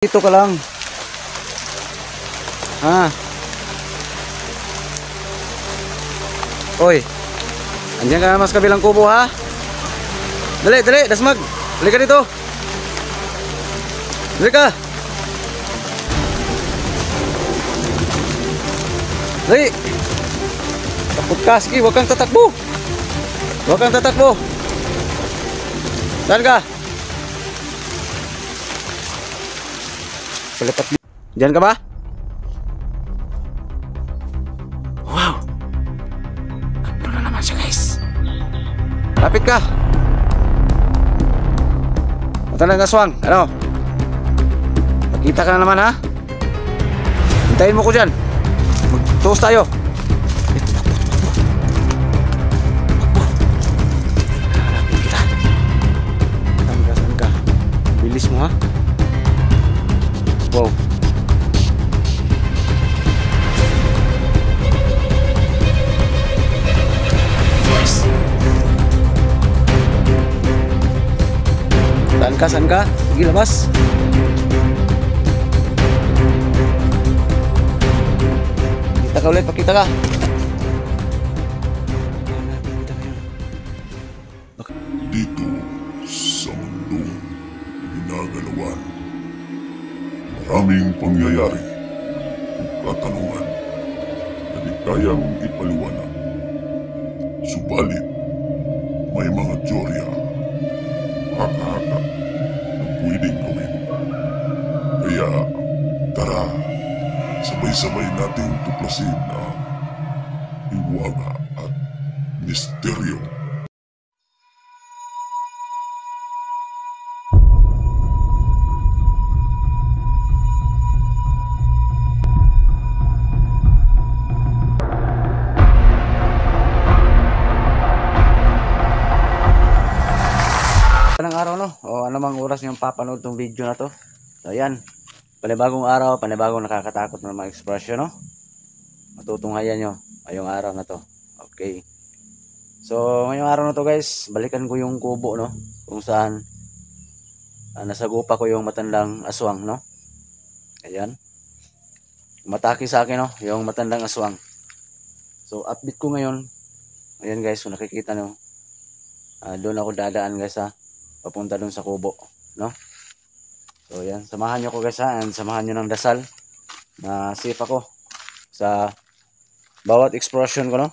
Dito ka lang. Ha? Oy. Andiyan ka na mas kabilang kubo ha? Dali, dali, dasmag. Dali ka dito. Dali ka. Dali. Takot ka, sige, huwag kang tatakbo. Huwag kang tatakbo. Saan ka? Palipat. Diyan ka ba? Wow. Ano na naman siya, guys? Lapit ka. Mata ng aswang. Ano? Nakita ka na naman ha? Hintayin mo ko dyan. Magtuos tayo. Hanapin kita. Saan ka? Bilis mo ha? Wow. Saan ka? Saan ka? Sige, labas. Kita ka ulit, pakita ka. Dito sa mundong ginagalawan, maraming pangyayari o katanungan na di kayang ipaliwanag. Subalit, may mga teorya, haka-haka na pwedeng gawin. Kaya, tara, sabay-sabay nating tuklasin ang hiwaga at misteryo. Anong araw no? O anumang oras niyong papanood tong video na to. So ayan, panibagong araw, panibagong nakakatakot na mga ekspresyon no? Matutunghayan nyo ngayong araw na to. Okay. So ngayong araw na to guys, balikan ko yung kubo no? Kung saan nasagupa ko yung matandang aswang no? Ayan. Mataki sa akin no? Yung matandang aswang. So update ko ngayon. Ayan guys, kung nakikita nyo, doon ako dadaan guys ha, papunta doon sa kubo no. So yan, samahan nyo ko guys ha, and samahan nyo ng dasal na safe ako sa bawat exploration ko no.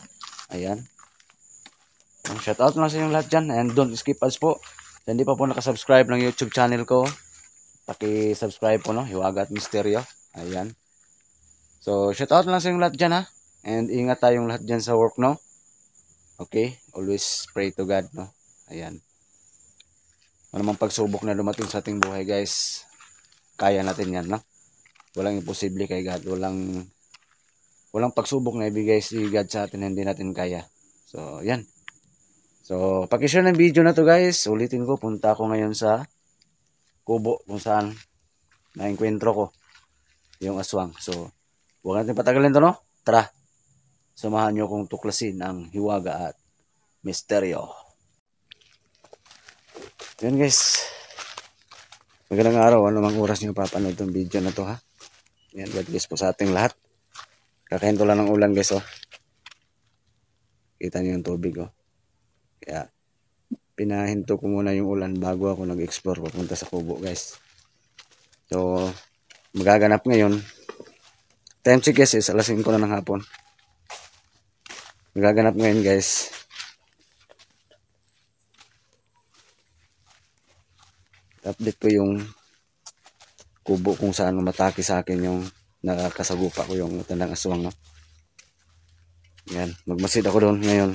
Ayan, shout out na sa inyong lahat dyan, and don't skip ads po. So, hindi pa po nakasubscribe ng YouTube channel ko, paki-subscribe po no, Hiwaga at Misteryo. Ayan, so shout out lang sa inyong lahat dyan ha, and ingat tayong lahat dyan sa work no. Okay, always pray to God no. Ayan, anumang pagsubok na dumating sa ating buhay guys, kaya natin yan no. Walang imposible kay God. Walang pagsubok na ibigay si God sa atin hindi natin kaya. So yan, so pakishare ng video na to guys. Ulitin ko, punta ako ngayon sa kubo kung saan naengkwentro ko yung aswang. So huwag natin patagalin to no. Tara, samahan nyo kong tuklasin ang hiwaga at misteryo. Yan guys, magandang araw, anumang oras nyo papanood itong video na to ha. Yan, God bless po sa ating lahat. Kakahinto lang ng ulan guys oh. Kita nyo yung tubig oh. Kaya pinahinto ko muna yung ulan bago ako nag-explore papunta sa kubo guys. So magaganap ngayon, time check guys is alas 5 na ng hapon. Magaganap ngayon guys, update ko yung kubo kung saan mataki sa akin yung nakakasagupa ko yung matandang aswang no? Yan, magmasid ako doon ngayon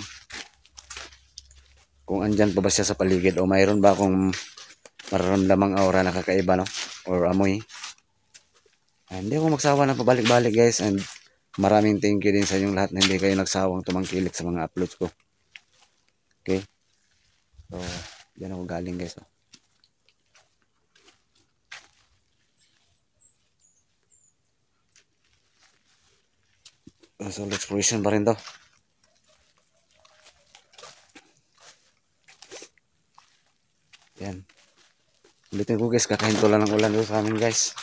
kung andyan pa ba siya sa paligid o mayroon ba akong mararamdamang aura na kakaiba no? Or amoy. Hindi ako magsawa na pabalik-balik guys, and maraming thank you din sa inyong lahat na hindi kayo nagsawang tumangkilik sa mga uploads ko. Okay, so yan ako galing guys oh. So exploration pa rin to. Yan. Ulitin ko guys, kakahinto lang ng ulan doon sa amin guys.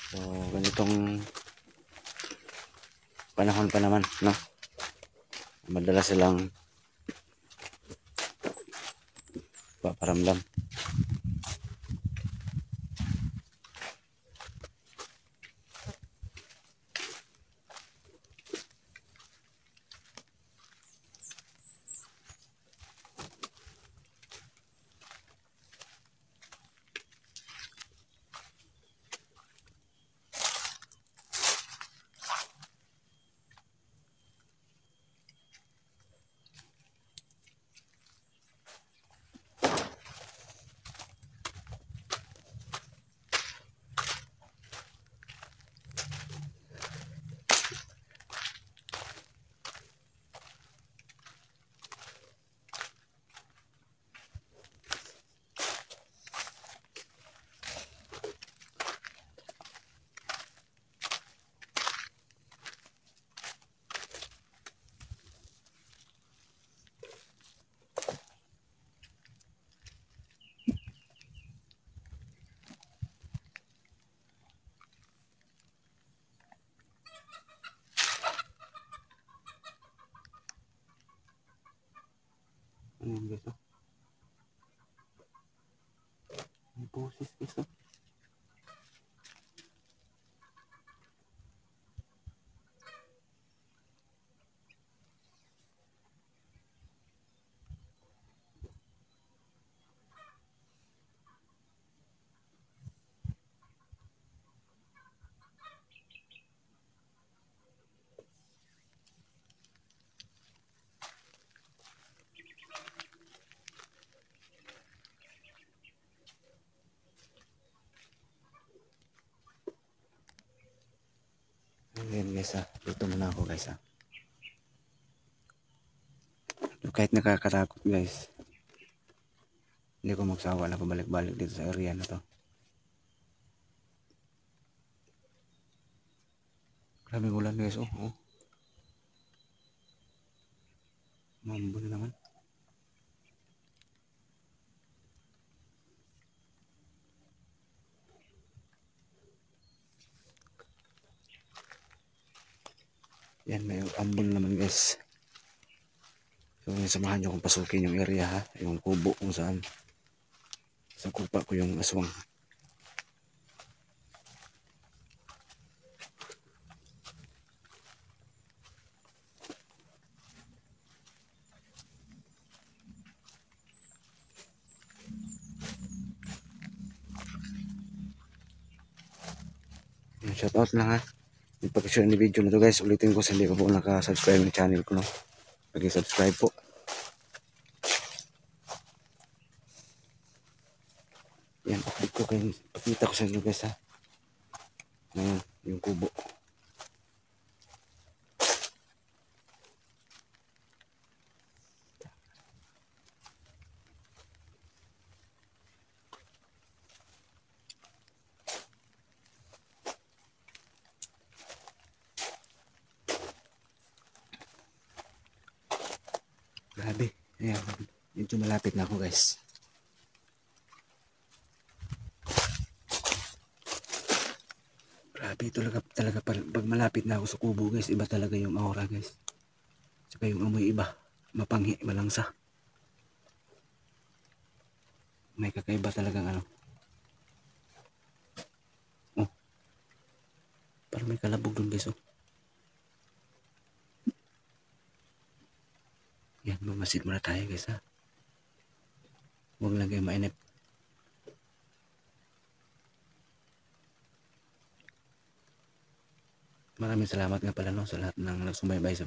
So, ganitong panahon pa naman, no? Madalas silang paparamdam. Ayan guys, oh. May boses guys, oh. Ayan guys, ah. Dito muna ako guys, ah. Kahit nakakatakot guys, hindi ko magsawa na pabalik-balik dito sa area na to. Grabing ulan guys, oh. Oh. Mambo na naman. Yan, may ambon naman guys. So, samahan nyo kung pasukin yung area ha. Yung kubo kung saan. Sa kupa ko yung aswang. Shoutout lang ha. Pag-share ni video na to guys. Ulitin ko sa hindi ko po nakasubscribe ng channel ko, no. Pag-subscribe po. Yan, update ko kayo. Pakita ko sa inyo guys ha. Ngayon, yung kubo. Grabe. Ayan. Medyo malapit na ako guys. Grabe talaga pag malapit na ako sa kubo guys. Iba talaga yung aura guys. Saka yung amoy iba. Mapanghi, malangsa. May kakaiba talagang ano. Oh. Parang may kalabog dun guys, oh. Yan, mamasid muna tayo guys ha. Huwag lang kayo mainip. Maraming salamat nga pala, no, sa lahat ng nagsubaybay sa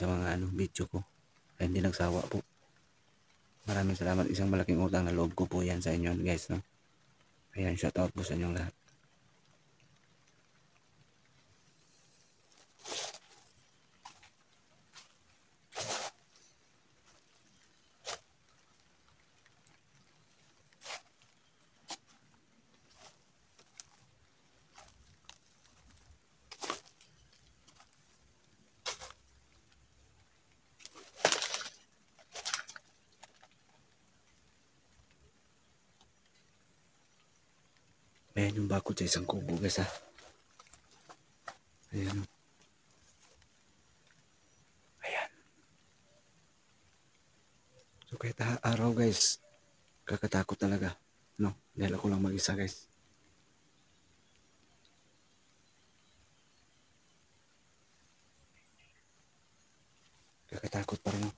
mga video ko. Kaya hindi nagsawa po. Maraming salamat. Isang malaking utang na loob ko po yan sa inyo guys, no. Ayan, shoutout po sa inyong lahat. Ayan yung bakod sa isang kubo guys ha. Ayan. Ayan. So kahit araw guys, kakatakot talaga. No? Dahil ako lang mag-isa guys. Kakatakot pa rin.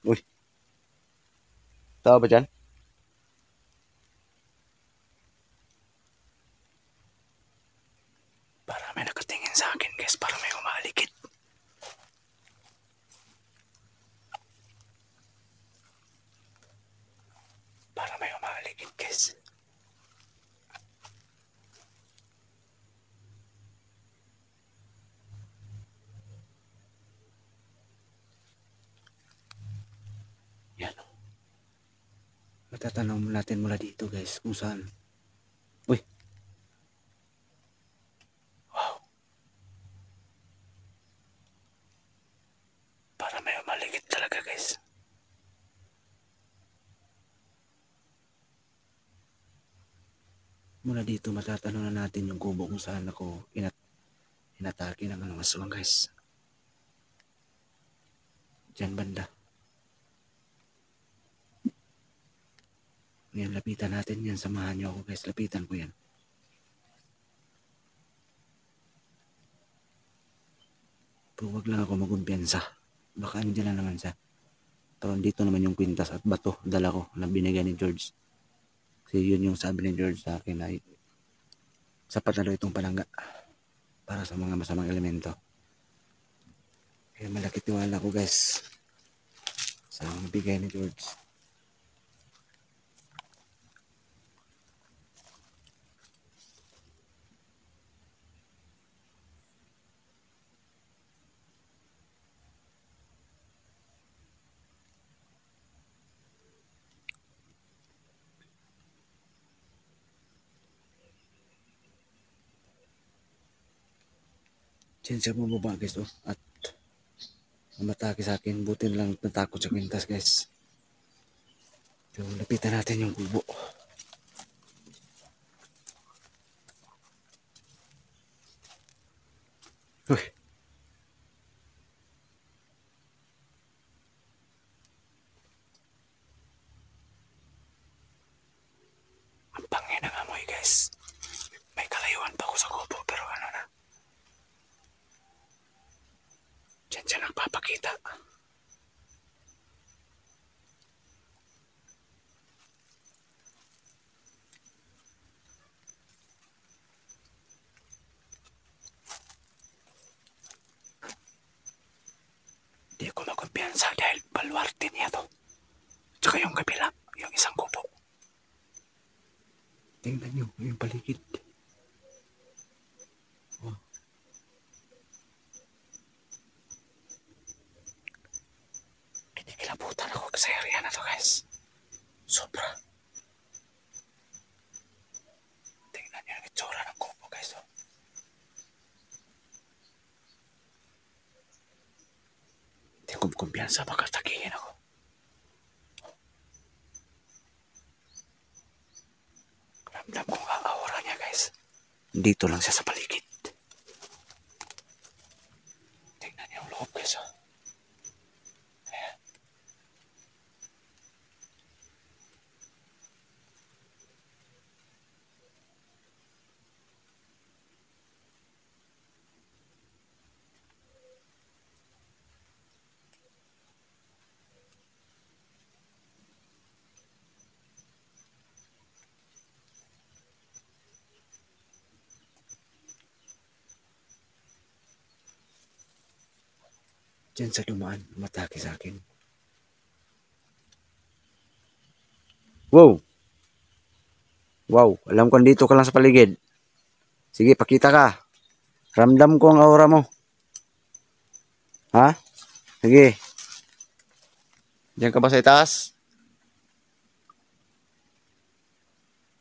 Uy. Tao ba dyan? Para may nakatingin sa akin guys. Para may umalikit. Para may umalikit guys. Yan. Matatanong natin mula dito guys kung saan. Uy. Wow. Para may umalikit talaga guys. Mula dito matatanong na natin yung kubo kung saan ako inatake ng mga aswang guys. Diyan banda. Ngayon lapitan natin yan. Samahan nyo ako guys. Lapitan ko yan. Pero wag lang ako magkumpiyansa. Baka andyan na naman siya. Pero dito naman yung kwintas at bato. Dala ko na binigay ni George. Kasi yun yung sabi ni George sa akin ay sapat na daw itong palangga para sa mga masamang elemento. Kaya malaki tiwala ko guys sa mga bigay ni George. Diyan siya bumaba guys oh. At mamatake sa akin. Buti na lang natakot sa kwintas guys. So lapitan natin yung kubo. Uy. Ang pangin ng amoy guys. May kalayuan pa ako sa kubo pero ano na. Diyan siya nagpapakita. Hindi ako magkumpiyansa dahil baluarte niya to. Tsaka yung kabila, yung isang kubo. Tingnan nyo, yung paligid. Oh. Kinikilabutan ako sa area na to guys. Sobra. Tingnan nyo yung itsura ng kubo guys. Oh. Hindi ko kumpiyansa baka tagihin ako. Ramdam ko nga aura niya guys. Dito lang siya sa paligid. Tingnan niyo yung loob guys. Oh. Ayan. Diyan sa dumaan, matake sa akin. Wow! Wow, alam ko dito ka lang sa paligid. Sige, pakita ka. Ramdam ko ang aura mo. Ha? Sige. Diyan ka ba sa itaas?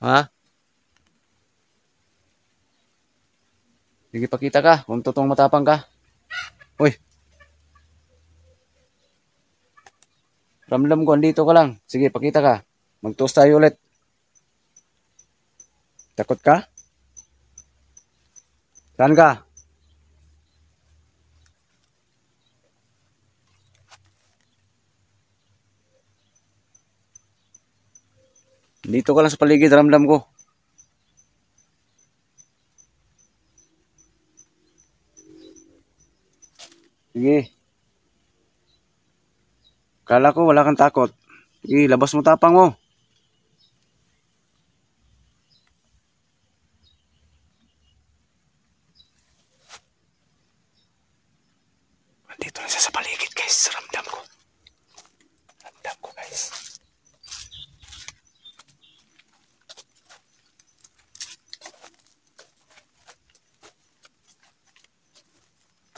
Ha? Sige, pakita ka. Kung totoong matapang ka. Uy, ramdam ko, andito ka lang. Sige, pakita ka. Mag-toast tayo ulit. Takot ka? Saan ka? Dito ka lang sa paligid, ramdam ko. Sige. Kala ko wala kang takot. Sige, labas mo tapang mo. Dito lang siya sa paligid, guys. Ramdam ko. Ramdam ko, guys.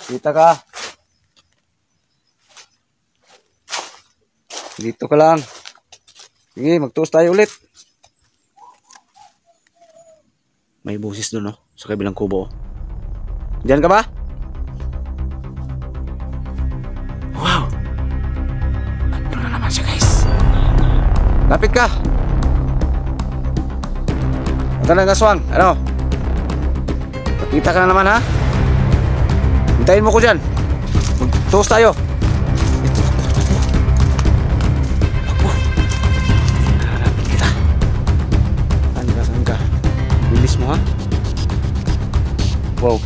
Kita ka. Dito ka lang. Sige, mag-toast tayo ulit. May busis doon, no? Sa kabilang kubo. Diyan ka ba? Wow! Ando na naman siya, guys. Lapit ka. Huwag ka nang aswang. Ano? Pakita ka na naman, ha? Hintayin mo ko dyan. Mag-toast tayo. Hanapin kita. Saan ka? Bilis mo, ha? Wow.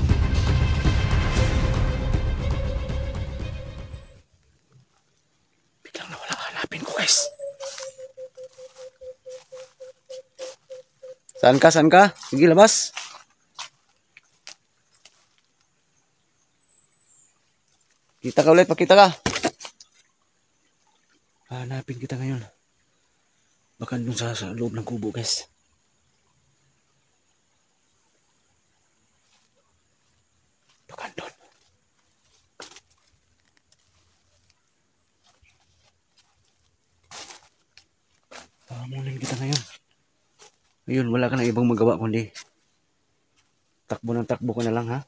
Biglang nawala. Hanapin ko, guys. Saan ka? Saan ka? Sige, labas. Kita ka ulit. Pakita ka. Hanapin kita ngayon. Baka dun sa loob ng kubo, guys. Baka dun. Hamunin kita ngayon. Ngayon, wala ka na ibang magawa kundi takbo ng takbo ko na lang, ha?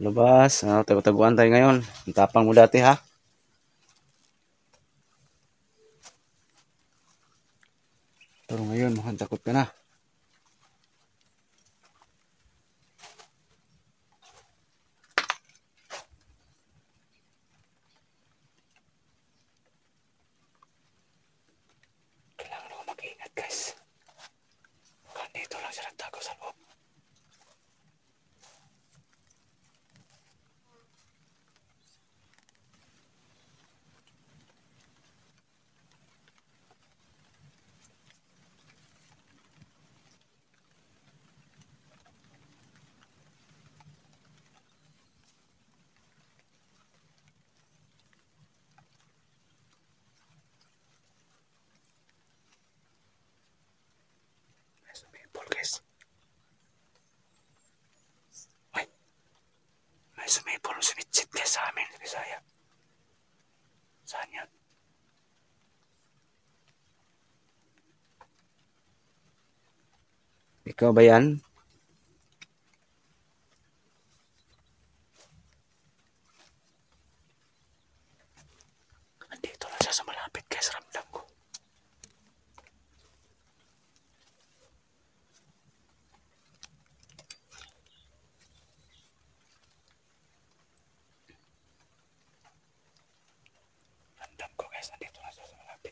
Labas. Tago-taguan tayo ngayon. Ang tapang mo dati, ha? Pero ngayon, mukhang takot ka na. Kailangan ako mag-iingat, guys. Baka dito lang siya nagtago sa loob. May swimming pool, guys. Ay, may swimming pool sumitsit, guys, sa amin sa Bisaya. Saan yan? Ikaw ba yan? Andito lang siya sa malapit, guys. Ramdam ko. Ramdam ko, guys. Andito lang siya sa malapit.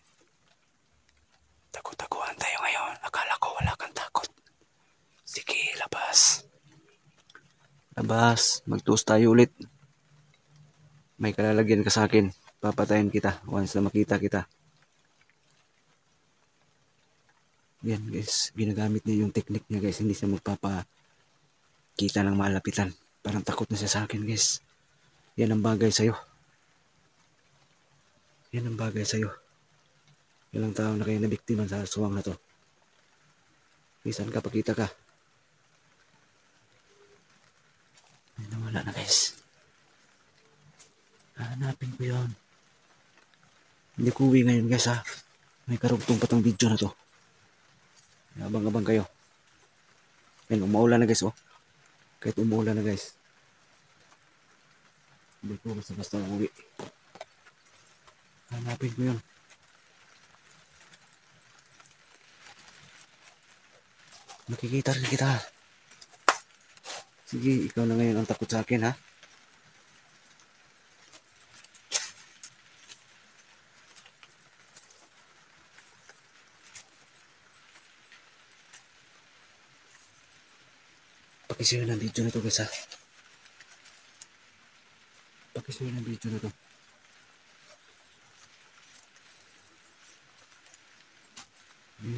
Takot-takuan tayo ngayon. Akala ko wala kang takot. Sige, labas. Labas. Mag-toast tayo ulit. May kalalagyan ka sa akin. Papatayin kita once na makita kita. Yan, guys. Ginagamit niya yung technique niya, guys. Hindi siya magpapakita ng malapitan. Parang takot na siya sa akin, guys. Yan ang bagay sa'yo. Yan ang bagay sa'yo. Ilang tao na kayo nabiktima sa aswang na to. Saan ka? Pakita ka. Ay, nawala na, guys. Hanapin ko yun. Hindi ko uwi ngayon guys ha. May karugtong pa tong video na to. Abang-abang kayo. Yan, umuulan na guys oh. Kahit umuulan na guys. Hindi ko basta-basta uwi. Hanapin ko yun. Makikita rin kita. Sige, ikaw na ngayon ang takot sa akin ha. Pakisuyo ng video na to guys ha. Pakisuyo ng video na to.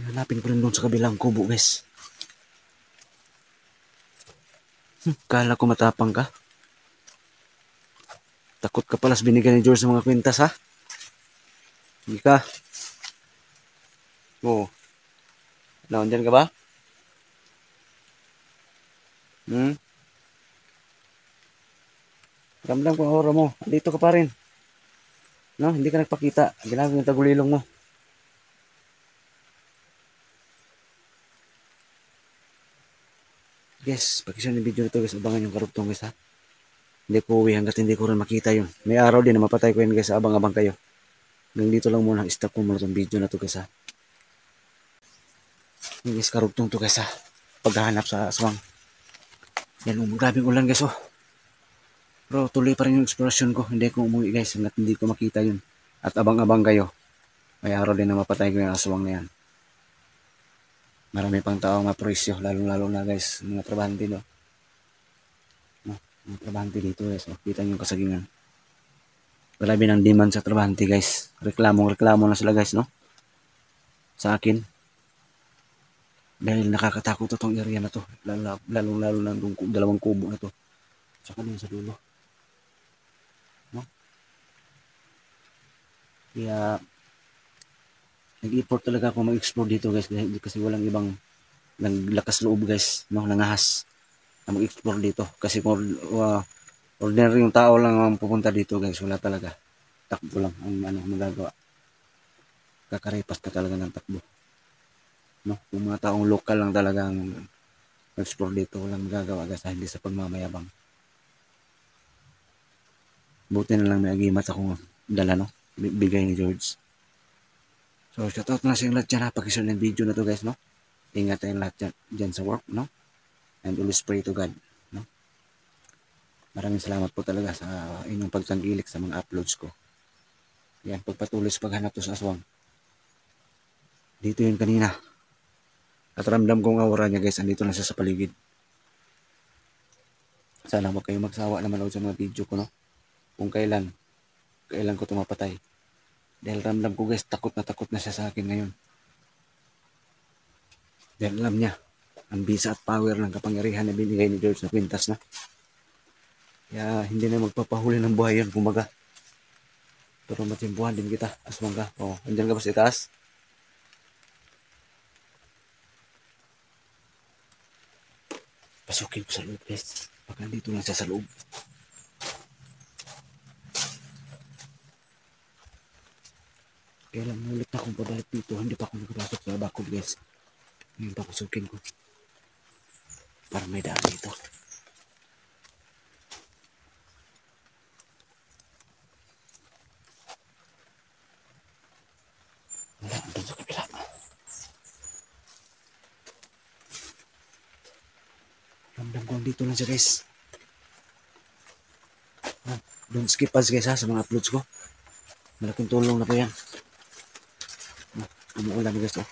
Hanapin ko rin doon sa kabilang kubo guys. Kala ko matapang ka. Takot ka pala sa binigyan ni George sa mga kwintas ha. Hindi ka. Oo. Nandyan ka ba? Ramdam ko ang aura mo. Dito ka pa rin. No, hindi ka nagpakita. Ginagawa yung tagulilong mo. Guys, pakisyan yung video nito guys. Abangan yung karugtong guys ha. Hindi ko uwi hanggat hindi ko rin makita yun. May araw din na mapatay ko yun guys. Abang-abang kayo. Hanggang dito lang muna. Stop ko muna itong video na to guys ha. Yung guys, karugtong to guys ha. Paghahanap sa aswang. Yan, grabing ulan guys oh. Pero tuloy pa rin yung exploration ko. Hindi ko umuwi guys hanggat hindi ko makita yun. At abang-abang kayo. May araw din na mapatay ko yung aswang na yan. Marami pang tao maproisyo. Lalo na guys. Mga trabahante no. Mga trabahante dito guys. Oh, kita nyo yung kasagingan. Grabe ng demand sa trabahante guys. Reklamo na sila guys no. Sa akin. Dahil nakakatakot itong area na to. Lalo na dalawang kubo na to. Saka din sa dulo. No? Kaya nag-effort talaga ako mag-explore dito guys. Kasi walang ibang lakas loob guys. No? Nangahas na mag-explore dito. Kasi kung ordinary yung tao lang ang pupunta dito guys. Wala talaga. Takbo lang ang magagawa. Kakaripas ka talaga ng takbo. No? Yung mga taong lokal lang talaga ang explore dito, walang magagawa guys, hindi sa pagmamayabang. Buti na lang may agimat akong dala no, bigay ni George. So shoutout na sa lahat dyan ha, pakishare ng video na to guys no. Ingat tayong lahat dyan sa work no. And always pray to God no. Maraming salamat po talaga sa inyong pagtanggilik sa mga uploads ko. Yan, pagpatuloy sa paghanap to sa aswang. Dito yun kanina. At ramdam kong aura niya guys, andito na siya sa paligid. Sana huwag kayo magsawa na manood sa mga video ko no. Kung kailan ko tumapatay. Dahil ramdam ko guys, takot na siya sa akin ngayon. Dahil alam niya, ang bisa at power ng kapangyarihan na binigay ni George na kwintas na. Kaya hindi na magpapahuli ng buhay yun, kumbaga. Pero matimbuhan din kita, aswang ka. O, andyan ka ba sa itaas? Pasukin ko sa loob guys. Baka dito lang siya sa loob. Kaya lang ulit na akong pabalik dito. Hindi pa ako nakapasok sa bakod guys. Ngayon pa pasukin ko. Para may daan dito. Wala, andun sa kabila. Ramdam ko dito lang siya guys. Don't skip ads guys ha sa mga uploads ko. Malaking tulong na po yan. Umuulan guys oh.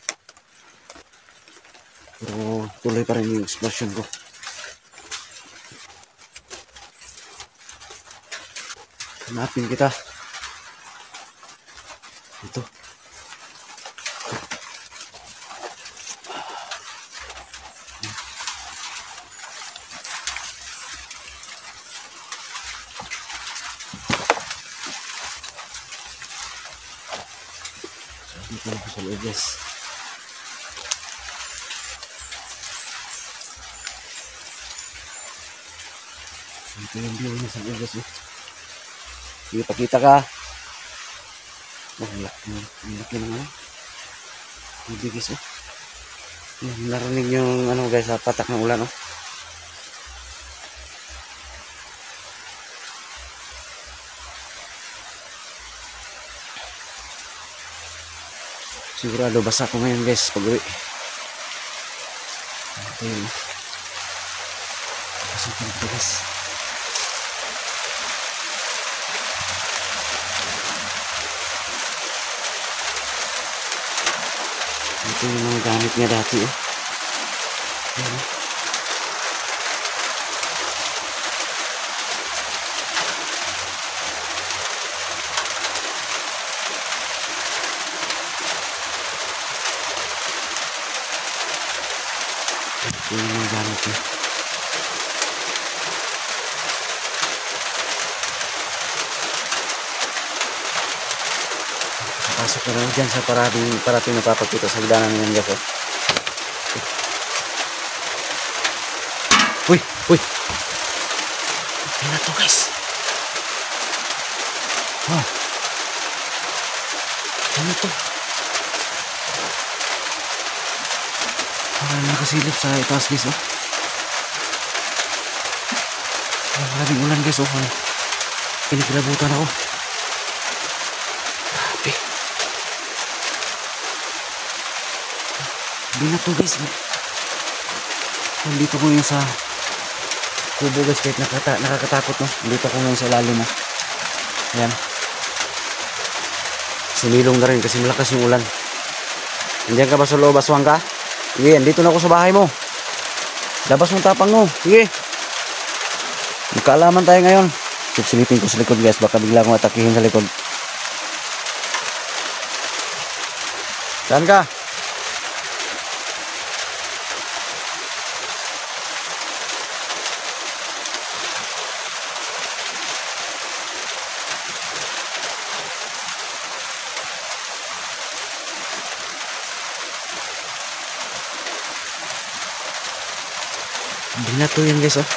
Pero tuloy pa rin yung explosion ko. Hanapin kita. Ito. Dito lang sa loob guys. Ito yung view niya sa loob guys. Sige, pakita ka. Wala. Ang laki ng ano. Hindi guys, oh. Narinig yung ano guys, patak ng ulan, oh. Sigurado basa ko ngayon guys pag uwi. Ito yun. Basa ko ito guys. Ito yung mga gamit niya dati, oh. Ayan, oh. Ito yung mga gamit niya. Pasok na lang dyan sa parating napapagkita sa hidanan ng gas, oh. Uy! Uy! Ano na to guys? Oh. Ano to? Parang nakasilip sa itaas guys, oh. Maraming ulan guys, oh. Pinikilabutan ako. Grabe. Hindi na to guys. Nandito ko yun sa kubo guys, kahit nakakatakot, no. Nandito ko ngayon sa ilalim mo. Ayan. Sinilong na rin kasi malakas yung ulan. Nandiyan ka ba sa loob? Aswang ka? Sige, andito na ako sa bahay mo. Labas mong tapang mo. Sige. Magkaalaman tayo ngayon. Silipin ko sa likod guys, baka bigla akong atakihin sa likod. Saan ka? Binato yan guys, oh.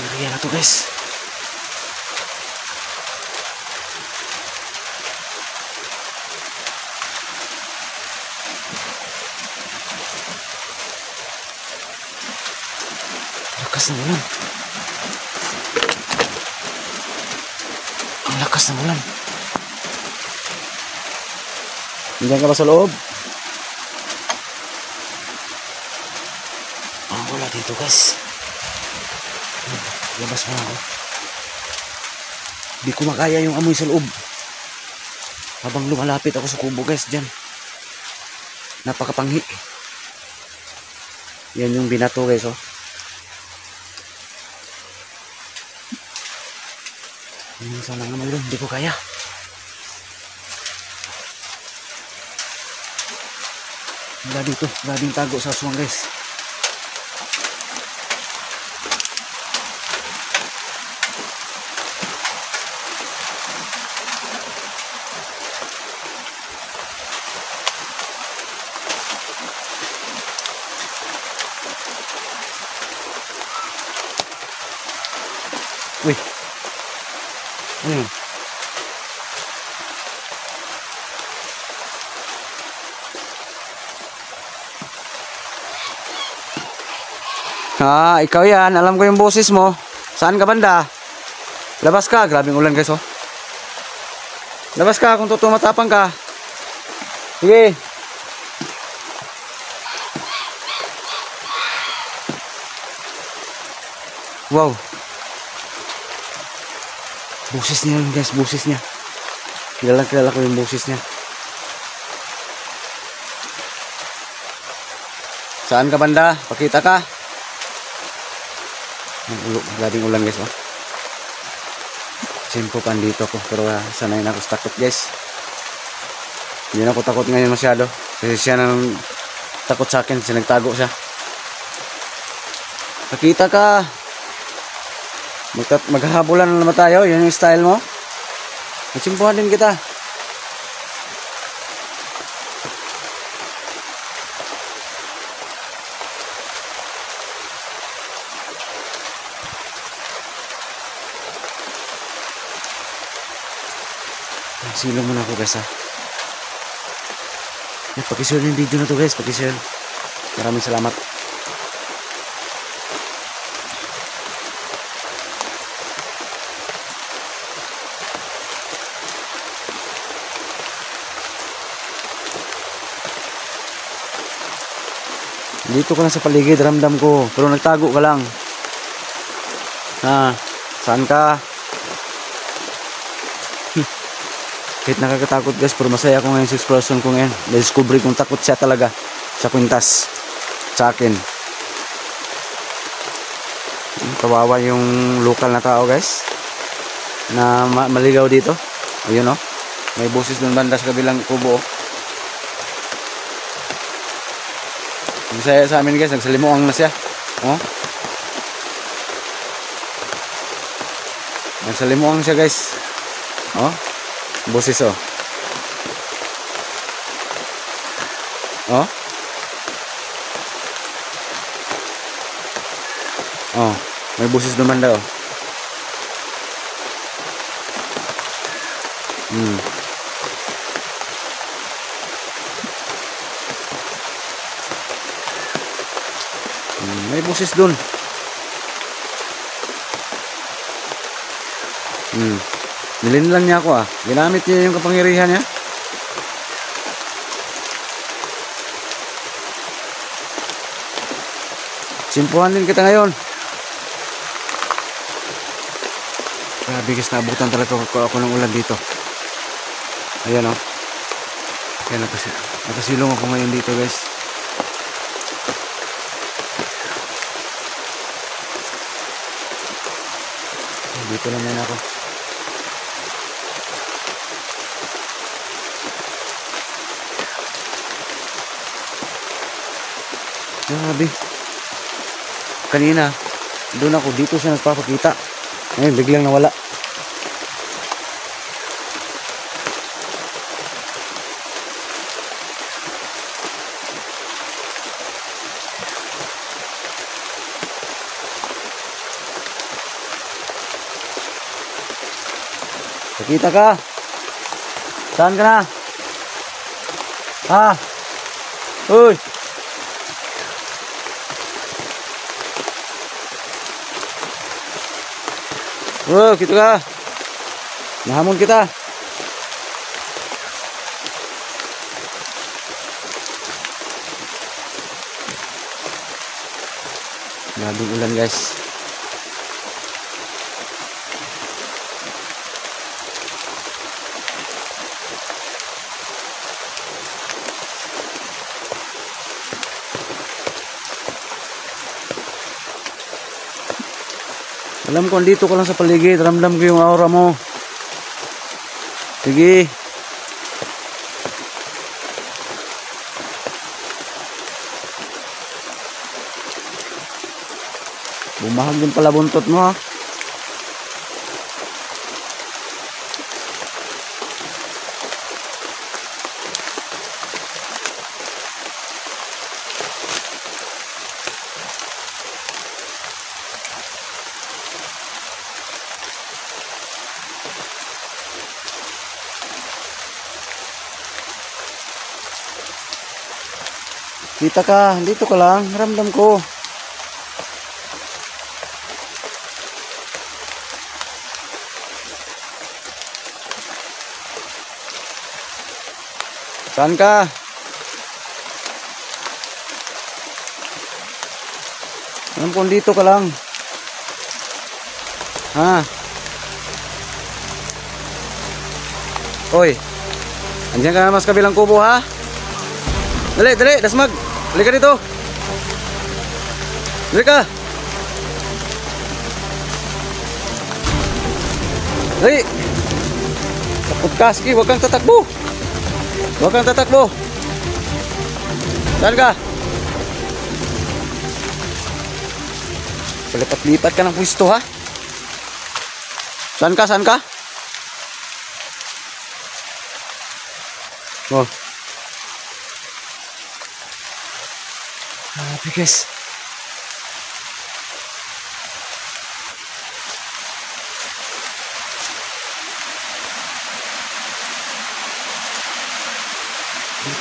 Area na to guys. Lakas ng ulan. Ang lakas ng ulan. Nandiyan ka ba sa loob? Ah, wala dito guys. Labas mo ako. Hindi ko makaya yung amoy sa loob. Habang lumalapit ako sa kubo guys, dyan. Napakapanghi. Yan yung binato guys, oh. Minsan lang naman yun, hindi ko kaya. Wala dito, maraming tago sa aswang guys. Uy. Ah, ikaw yan. Alam ko yung boses mo. Saan ka banda? Labas ka. Grabing ulan guys, oh. Labas ka kung totoo matapang ka. Sige. Wow. Boses niya yun guys, boses niya. Kilala ko yung boses niya. Saan ka banda? Pakita ka. Grabing ulan guys, oh. Simpo pa dito ko, pero sanay na ako sa takot guys. Hindi na ako takot ngayon masyado. Kasi siya nang takot sa akin, siya nagtago siya. Pakita ka. Maghahabulan na naman tayo. Yan yung style mo. Magsimpuhan din kita. Silong muna ako guys ha. Pakishare yung video na to guys, pakishare. Maraming salamat. Dito ka lang sa paligid, ramdam ko. Pero nagtago ka lang. Ha, saan ka? Kahit nakakatakot guys, pero masaya ako ngayon sa exploration ko ngayon. Na-discover kong takot siya talaga sa kwintas sa akin. Kawawa yung local na tao guys na maligaw dito. Ayun o, may boses doon banda sa kabilang kubo. Bisaya sa amin guys, nagsalimuang na siya. Oh. Nagsalimuang siya guys. Oh. Boses oh. Oh. Oh, may boses naman daw. May boses dun. Nilinlang niya ako ah. Ginamit niya yung kapangyarihan niya. Simpuhan din kita ngayon. Grabe guys, naabutan talaga ako ng ulan dito. Ayan o. Kaya nakasilong ako ngayon dito guys. Dito lang muna ako. Grabe. Kanina, doon ako, dito siya nagpapakita. Ngayon, biglang nawala. Pakita ka. Saan ka na? Ha? Uy! Oh, gitu ka. Nahamon kita. Grabing ulan guys. Alam ko, andito ka lang sa paligid. Ramdam ko yung aura mo. Sige. Bumahag din pala buntot mo ha. Kita ka, dito ka lang, ramdam ko. Saan ka? Alam ko, dito ka lang. Ha? Hoy, andiyan ka na mas kabilang kubo ha? Dali, dali, dasmag. Dali ka dito. Dali ka. Dali. Takot ka, sige, huwag kang tatakbo. Huwag kang tatakbo. Saan ka? Palipat-lipat ka ng pwesto ha? Saan ka, saan ka? Oh. Grabe guys.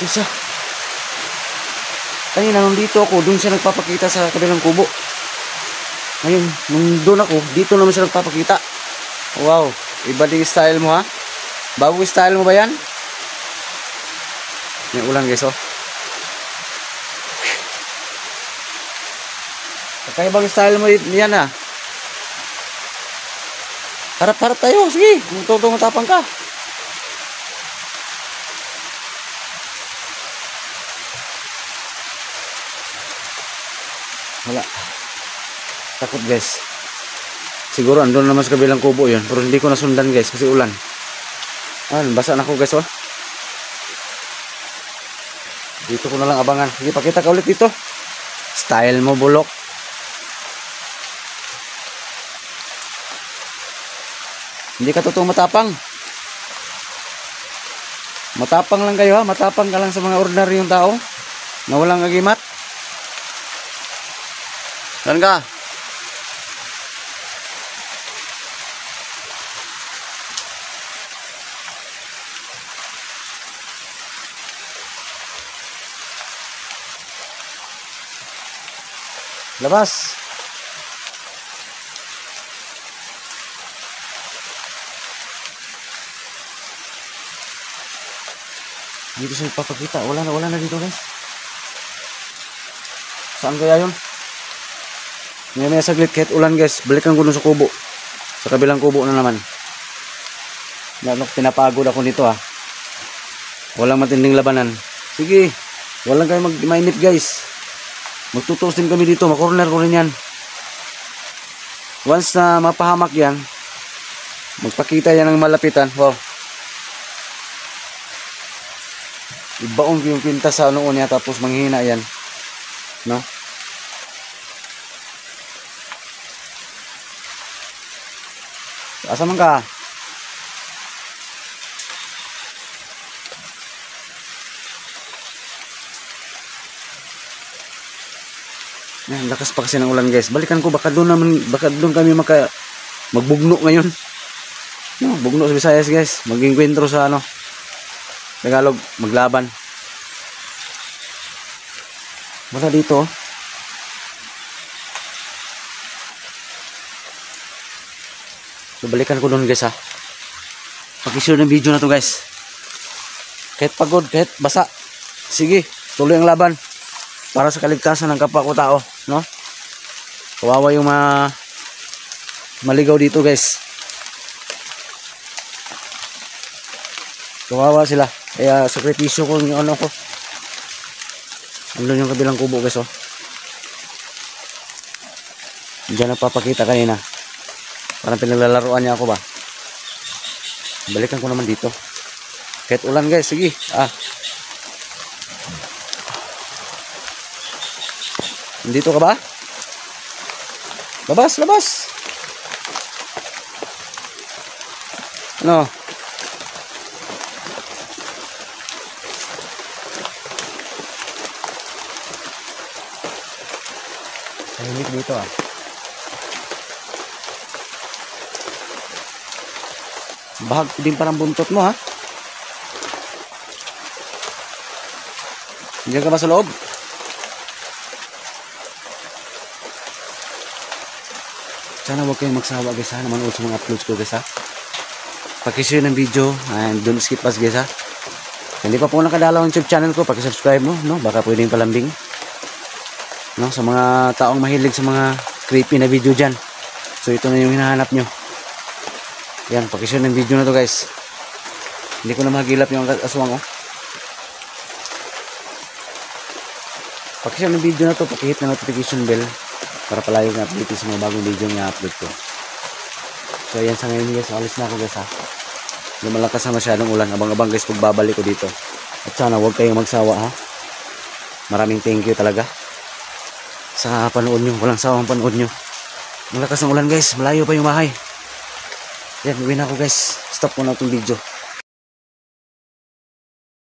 Dito siya. Kanina nung dito ako, doon siya nagpapakita sa kabilang kubo. Ngayon, nung doon ako, dito naman siya nagpapakita. Wow, iba din style mo ha. Bagong style mo ba yan? May ulan guys oh. Kakaibang style mo yan ha. Harap-harap tayo, sige. Tutong matapang ka. Wala. Takot guys. Siguro andun naman sa kabilang kubo yun. Pero hindi ko nasundan guys kasi ulan. Basa na ako guys oh. Dito ko na lang abangan. Sige, pakita ka ulit dito. Style mo bulok. Hindi ka totoong matapang. Matapang lang kayo ha. Matapang ka lang sa mga ordinaryong tao na walang agimat. Saan ka? Labas. Dito siya ipapakita. Wala na dito guys. Saan kaya yun? May saglit kahit ulan guys. Balikan ko dun sa kubo. Sa kabilang kubo na naman. Pinapagod ako dito ha. Walang matinding labanan. Sige. Walang kayo mainip guys. Magtutos din kami dito. Makorner ko rin yan. Once na mapahamak yan, magpakita yan ng malapitan. Wow. Ibaon ko yung pintas sa noon niya. Tapos manghina yan. No? Asa man ka? Yan, lakas pa kasi ng ulan guys. Balikan ko baka doon kami magbugno ngayon. No, bugno sa Visayas guys. Mag-enkwentro sa Tagalog, maglaban. Wala dito. So, balikan ko doon guys ha. Pag-share ng video na to guys. Kahit pagod, kahit basa. Sige, tuloy ang laban. Para sa kaligtasan ng kapwa ko tao. No? Kawawa yung maligaw dito guys. Kawawa sila. Kaya sakripisyo ko yung ko. Andun yung kabilang kubo guys oh. Diyan nagpapakita kanina. Parang pinaglalaroan niya ako ba. Balikan ko naman dito. Kahit ulan guys, sige. Dito ka ba? Labas, labas. Ano? Tahimik dito Bahag din parang buntot mo ha. Diyan ka ba sa loob? Sana huwag kayong magsawa guys ha. Manood sa mga uploads ko guys ha. Pakishare ng video and don't skip us guys ha. Hindi pa po nakadalaw ang YouTube channel ko, pakisubscribe mo no. Baka pwedeng palambing no, sa mga taong mahilig sa mga creepy na video dyan. So ito na yung hinahanap nyo. Yan, pakishare ng video na to guys. Hindi ko na magilap yung aswang oh. Pakishare ng video na to, pakihit na notification bell para palayo ng update sa mga bagong video na upload ko. So yan sa ngayon guys, alis na ako guys ha. Hindi malakas na masyadong ulan. Abang-abang guys pagbabalik ko dito. At sana huwag kayong magsawa ha. Maraming thank you talaga sa panood nyo. Walang sawang panood nyo. Malakas ng ulan guys, malayo pa yung bahay. Yan, uwi na ako guys. Stop ko na itong video.